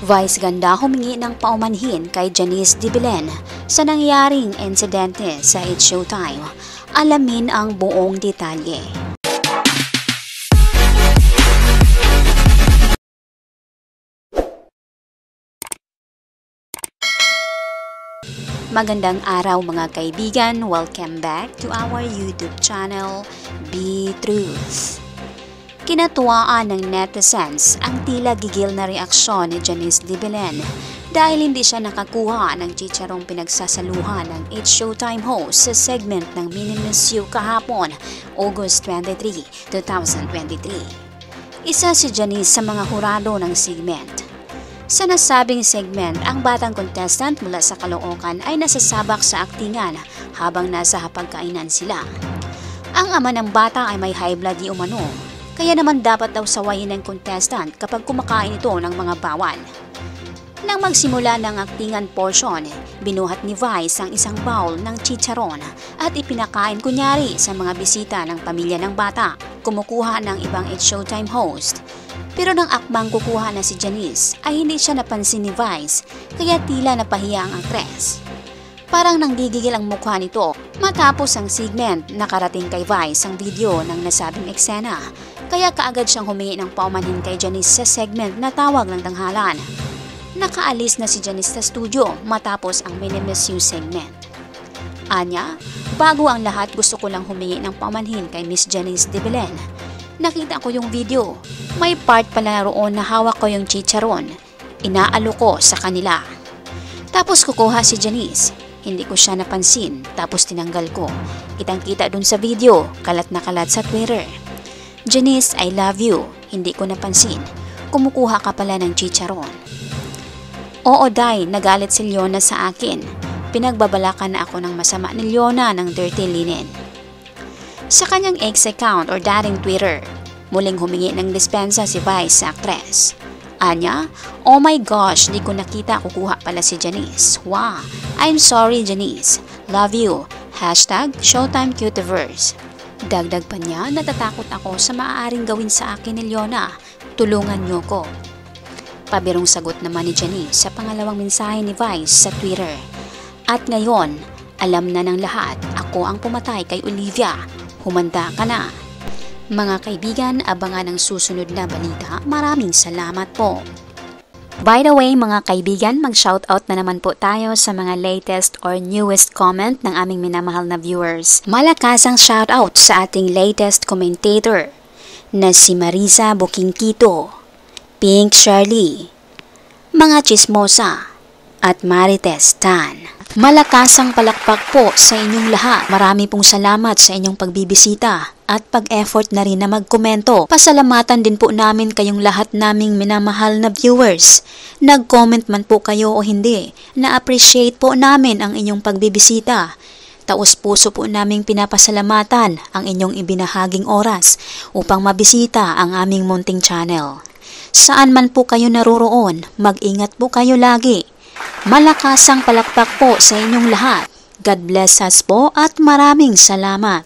Vice ganda humingi ng paumanhin kay Janice de Belen sa nangyaring insidente sa It's Showtime. Alamin ang buong detalye. Magandang araw mga kaibigan, welcome back to our YouTube channel, Be Truth. Kinatuwaan ng netizens ang tila gigil na reaksyon ni Janice de Belen dahil hindi siya nakakuha ng chicharong pinagsasaluhan ng It's Showtime host sa segment ng Mini Miss You kahapon, August 23, 2023. Isa si Janice sa mga hurado ng segment. Sa nasabing segment, ang batang contestant mula sa Caloocan ay nasasabak sa aktingan habang nasa hapagkainan sila. Ang ama ng bata ay may high blood di umano, kaya naman dapat daw sawayin ng contestant kapag kumakain ito ng mga bawal. Nang magsimula ng aktingan portion, binuhat ni Vice ang isang bowl ng chicharon at ipinakain kunyari sa mga bisita ng pamilya ng bata, kumukuha ng ibang It's Showtime host. Pero nang akmang kukuha na si Janice ay hindi siya napansin ni Vice, kaya tila napahiya ang aktres. Parang nanggigigil ang mukha nito matapos ang segment. Nakarating kay Vice ang video ng nasabing eksena, kaya kaagad siyang humingi ng paumanhin kay Janice sa segment na tawag ng tanghalan. Nakaalis na si Janice sa studio matapos ang Mini Miss You segment. Anya, bago ang lahat gusto ko lang humingi ng paumanhin kay Miss Janice de Belen. Nakita ko yung video. May part pala roon na hawak ko yung chicharon. Inaalo ko sa kanila. Tapos kukuha si Janice. Hindi ko siya napansin. Tapos tinanggal ko. Kitang-kita dun sa video. Kalat na kalat sa Twitter. Janice, I love you. Hindi ko napansin. Kumukuha ka pala ng chicharon. Oo, Day. Nagalit si Leona sa akin. Pinagbabalakan na ako ng masama ni Leona ng dirty linen. Sa kanyang ex account or dating Twitter, muling humingi ng dispensa si Vice sa aktres. Anya, oh my gosh, di ko nakita, kukuha pala si Janice. Wow, I'm sorry Janice. Love you. #Showtime Cutiverse. Dagdag pa niya, natatakot ako sa maaaring gawin sa akin ni Leona. Tulungan niyo ko. Pabirong sagot naman ni Janice sa pangalawang mensahe ni Vice sa Twitter. At ngayon, alam na ng lahat, ako ang pumatay kay Olivia. Humanda ka na. Mga kaibigan, abangan ang susunod na balita. Maraming salamat po. By the way, mga kaibigan, mag-shoutout na naman po tayo sa mga latest or newest comment ng aming minamahal na viewers. Malakas ang shoutout sa ating latest commentator na si Marisa Bukingkito, Pink Shirley, Mga Chismosa, at Marites Tan. Malakas ang palakpak po sa inyong lahat. Marami pong salamat sa inyong pagbibisita at pag-effort na rin na magkomento. Pasalamatan din po namin kayong lahat naming minamahal na viewers. Nag-comment man po kayo o hindi, na-appreciate po namin ang inyong pagbibisita. Taos-puso po naming pinapasalamatan ang inyong ibinahaging oras upang mabisita ang aming munting channel. Saan man po kayo naroroon, mag-ingat po kayo lagi. Malakas ang palakpak po sa inyong lahat. God bless us po at maraming salamat.